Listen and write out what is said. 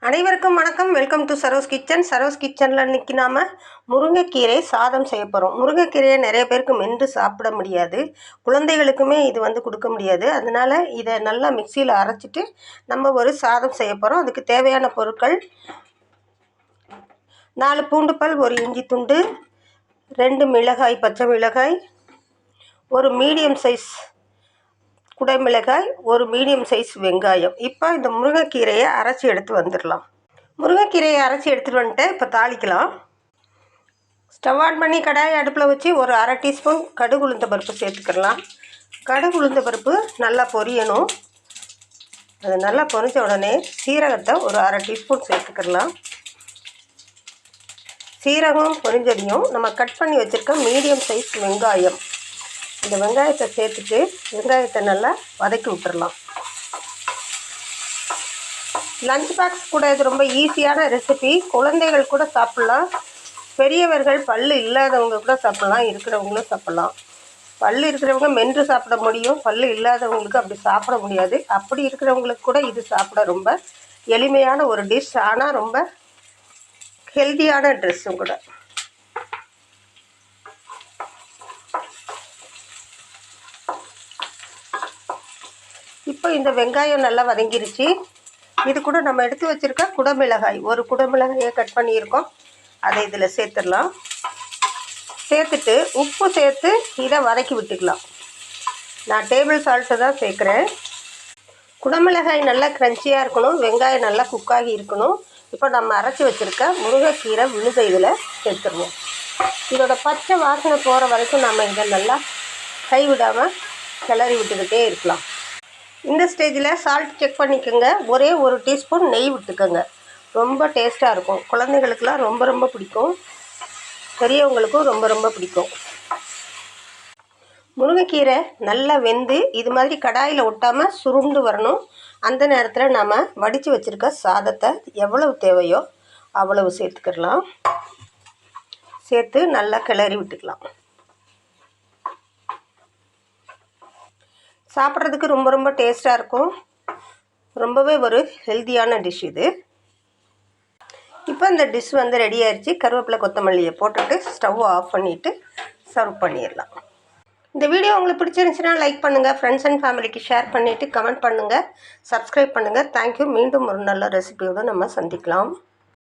அனைவருக்கும் வணக்கம். Welcome to Saro's kitchen. Saro's கிச்சனில் இன்றைக்கி நாம் முருங்கைக்கீரை சாதம் செய்ய போகிறோம். முருங்கைக்கீரையை நிறைய பேருக்கு மென்று சாப்பிட முடியாது, குழந்தைகளுக்குமே இது கொடுக்க முடியாது. அதனால் இதை நல்லா மிக்சியில் அரைச்சிட்டு நம்ம ஒரு சாதம் செய்ய போகிறோம். அதுக்கு தேவையான பொருட்கள்: 4 பூண்டு பல், 1 இஞ்சி துண்டு, 2 மிளகாய், பச்சை மிளகாய், ஒரு மீடியம் சைஸ் குடைமிளகாய், ஒரு மீடியம் சைஸ் வெங்காயம். இப்போ இந்த முருங்கைக்கீரையை அரைச்சி எடுத்து வந்துடலாம். முருங்கைக்கீரையை அரைச்சி எடுத்துகிட்டு வந்துட்டேன். இப்போ தாளிக்கலாம். ஸ்டவ் ஆன் பண்ணி கடாயை அடுப்பில் வச்சு ஒரு அரை டீஸ்பூன் கடுகு உளுந்த பருப்பு சேர்த்துக்கலாம். கடுகு உளுந்த பருப்பு நல்லா பொரியணும். அது நல்லா பொரிஞ்ச உடனே சீரகத்தை ஒரு அரை டீஸ்பூன் சேர்த்துக்கலாம். சீரகம் பொரிஞ்சதையும் நம்ம கட் பண்ணி வச்சுருக்க மீடியம் சைஸ் வெங்காயம், இந்த வெங்காயத்தை சேர்த்துட்டு வெங்காயத்தை நல்லா வதக்கி விட்டுறலாம். லஞ்ச் பாக்ஸ் கூட இது ரொம்ப ஈஸியான ரெசிபி. குழந்தைகள் கூட சாப்பிட்லாம், பெரியவர்கள் பல்லு இல்லாதவங்க கூட சாப்பிட்லாம், இருக்கிறவங்களும் சாப்பிட்லாம். பல்லு இருக்கிறவங்க மென்று சாப்பிட முடியும், பல்லு இல்லாதவங்களுக்கு அப்படி சாப்பிட முடியாது. அப்படி இருக்கிறவங்களுக்கு கூட இது சாப்பிட ரொம்ப எளிமையான ஒரு டிஷ், ஆனால் ரொம்ப ஹெல்த்தியான ட்ரெஸ்ஸும் கூட. இப்போ இந்த வெங்காயம் நல்லா வதங்கிருச்சு. இது கூட நம்ம எடுத்து வச்சுருக்க குடமிளகாய், ஒரு குடமிளகாயை கட் பண்ணியிருக்கோம், அதை இதில் சேர்த்துடலாம். சேர்த்துட்டு உப்பு சேர்த்து இதை வதக்கி விட்டுக்கலாம். நான் டேபிள் சால்ட்டு தான் சேர்க்குறேன். குடமிளகாய் நல்லா க்ரன்ச்சியாக இருக்கணும், வெங்காயம் நல்லா குக்காகி இருக்கணும். இப்போ நம்ம அரைச்சி வச்சுருக்க முருங்கைக்கீரை விழுதை இதில் சேர்த்துருவோம். இதோட பச்சை வாசனை போகிற வரைக்கும் நம்ம இதை நல்லா கைவிடாமல் கிளறி விட்டுக்கிட்டே இருக்கலாம். இந்த ஸ்டேஜில் சால்ட் செக் பண்ணிக்கோங்க. ஒரே ஒரு டீஸ்பூன் நெய் விட்டுக்கோங்க. ரொம்ப டேஸ்ட்டாக இருக்கும். குழந்தைகளுக்கெல்லாம் ரொம்ப ரொம்ப பிடிக்கும், பெரியவங்களுக்கும் ரொம்ப ரொம்ப பிடிக்கும். முருங்கைக்கீரை நல்லா வெந்து இது மாதிரி கடாயில் ஒட்டாமல் சுருண்டு வரணும். அந்த நேரத்தில் நாம் வடித்து வச்சுருக்க சாதத்தை எவ்வளவு தேவையோ அவ்வளவு சேர்த்துக்கிடலாம். சேர்த்து நல்லா கிளறி விட்டுக்கலாம். சாப்பிட்றதுக்கு ரொம்ப ரொம்ப டேஸ்ட்டாக இருக்கும். ரொம்பவே ஒரு ஹெல்த்தியான டிஷ் இது. இப்போ இந்த டிஷ் ரெடி ஆயிடுச்சு. கருவேப்பிலை கொத்தமல்லியை போட்டுட்டு ஸ்டவ் ஆஃப் பண்ணிவிட்டு சர்வ் பண்ணிடலாம். இந்த வீடியோ உங்களுக்கு பிடிச்சிருந்துச்சுன்னா லைக் பண்ணுங்கள், ஃப்ரெண்ட்ஸ் அண்ட் ஃபேமிலிக்கு ஷேர் பண்ணிவிட்டு கமெண்ட் பண்ணுங்கள், சப்ஸ்கிரைப் பண்ணுங்கள். தேங்க்யூ. மீண்டும் ஒரு நல்ல ரெசிபியோடு நம்ம சந்திக்கலாம்.